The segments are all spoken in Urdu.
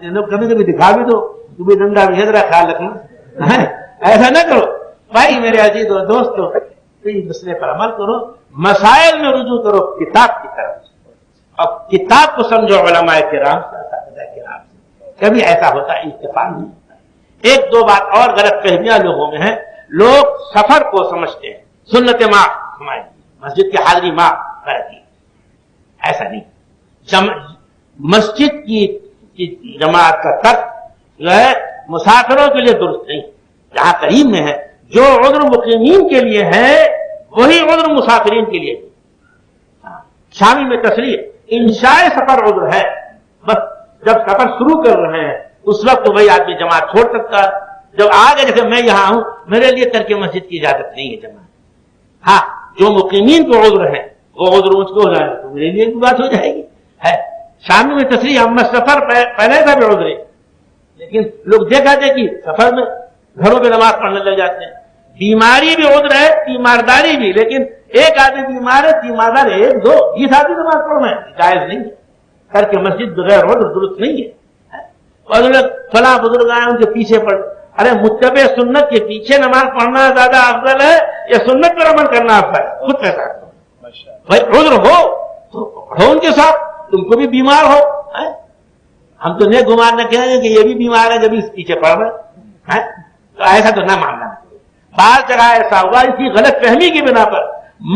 لوگ کبھی کبھی دکھا بھی دو، تمہیں ڈنڈا بھی ہے، ذرا خیال رکھنا، ایسا نہ کرو بھائی میرے عزیز اور دوستو۔ تو اس مسئلے پر عمل کرو، مسائل میں رجوع کرو کتاب کی طرف، اور کتاب کو سمجھو علماء کرام سے، کبھی ایسا ہوتا ہے اتفاق نہیں ہوتا۔ ایک دو بات اور غلط فہمیاں لوگوں میں ہیں، لوگ سفر کو سمجھتے ہیں سنت ماں ہماری مسجد کی حاضری ماں کرتی، ایسا نہیں۔ مسجد کی جماعت کا ترک جو ہے مسافروں کے لیے درست نہیں، جہاں قریب میں ہے، جو عذر مقیمین کے لیے ہے وہی عذر مسافرین کے لیے۔ شامی میں تصریح انشاء سفر عذر ہے، بس جب سفر شروع کر رہے ہیں اس وقت وہی آدمی جماعت چھوڑ سکتا ہے۔ جب آگے جیسے میں یہاں ہوں، میرے لیے ترک مسجد کی اجازت نہیں ہے جماعت۔ ہاں جو مقیمین کو عذر ہے وہ عذر مجھ کو ہو جائے تو میرے لیے بھی بات ہو جائے گی۔ ہے شامی میں تصریح ہم سفر پہلے کا بھی عذر ہے، لیکن لوگ دیکھا تھے کہ سفر میں گھروں پہ نماز پڑھنے لگ جاتے ہیں۔ بیماری بھی عذر ہے، تیمارداری بھی، لیکن ایک آدمی بیمار ہے، تیماردار ایک دو 20 آدمی نماز پڑھنا ہے، جائز نہیں ہے۔ کر کے مسجد بغیر عذر درست نہیں ہے۔ اور فلاں بزرگ آئے ان کے پیچھے پڑھ، ارے متبع سنت کے پیچھے نماز پڑھنا زیادہ افضل ہے یا سنت پر عمل کرنا افضل ہے؟ خود پیسہ بھائی عذر ہو تو پڑھو ان کے ساتھ، تم کو بھی بیمار ہو۔ ہم تو نیک گمان نہ کہیں گے کہ یہ بھی بیمار ہے جب اس پیچھے پڑھ رہے، تو ایسا تو نہ ماننا۔ بعض جگہ ایسا ہوا اسی غلط فہمی کی بنا پر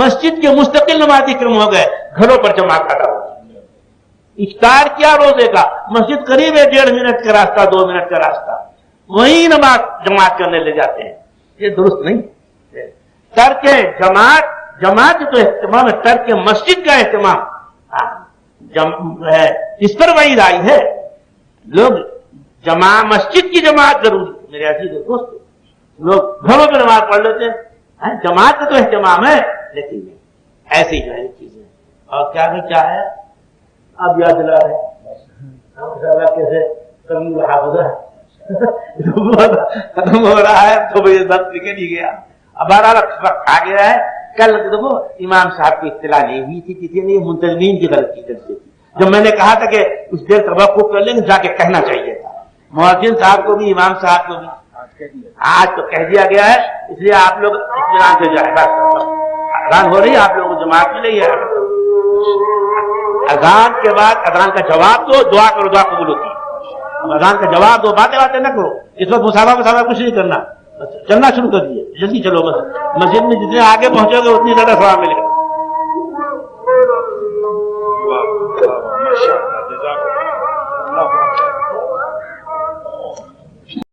مسجد کے مستقل نمازی کرم ہو گئے، گھروں پر جماعت کھڑا ہو گیا۔ افطار کیا روزے کا، مسجد قریب ہے، 1.5 منٹ کا راستہ، 2 منٹ کا راستہ، وہیں نماز جماعت کرنے لے جاتے ہیں، یہ درست نہیں۔ ترک جماعت تو اہتمام ہے، ترک مسجد کا اہتمام ہے، اس پر وعید آئی ہے۔ لوگ مسجد کی جماعت ضروری، میرے عزیز دوست، لوگ گھروں پہ نماز پڑھ لیتے ہیں، جماعت کا تو اہتمام ہے لیکن ایسی جو ہے چیزیں۔ اور کیا ہے اب یاد دلا رہے کیسے کمی حافظہ ختم ہو رہا ہے تو یہ وقت نکل ہی گیا، اب وقت آ گیا ہے۔ کل دیکھو امام صاحب کی اطلاع نہیں ہوئی تھی، کسی نے منتظمین کی غلطی کر دی تھی، جب میں نے کہا تھا کہ اس دیر توقف کر لیں گے، جا کے کہنا چاہیے تھا مؤذن صاحب کو بھی، امام صاحب کو بھی۔ آج تو کہہ دیا گیا ہے، اس لیے آپ لوگ اطمینان سے جائے، بس اذان ہو رہی ہے، آپ لوگوں کو جماعت میں لے ہے۔ اذان کے بعد اذان کا جواب دو، دعا کرو، دعا قبول ہوتی ہے۔ اذان کا جواب دو، باتیں نہ کرو، اس وقت مسافہ کچھ نہیں کرنا، چلنا شروع کر دیے، جلدی چلو، بس مسجد میں جتنے آگے پہنچو گے اتنی زیادہ ثواب ملے گا۔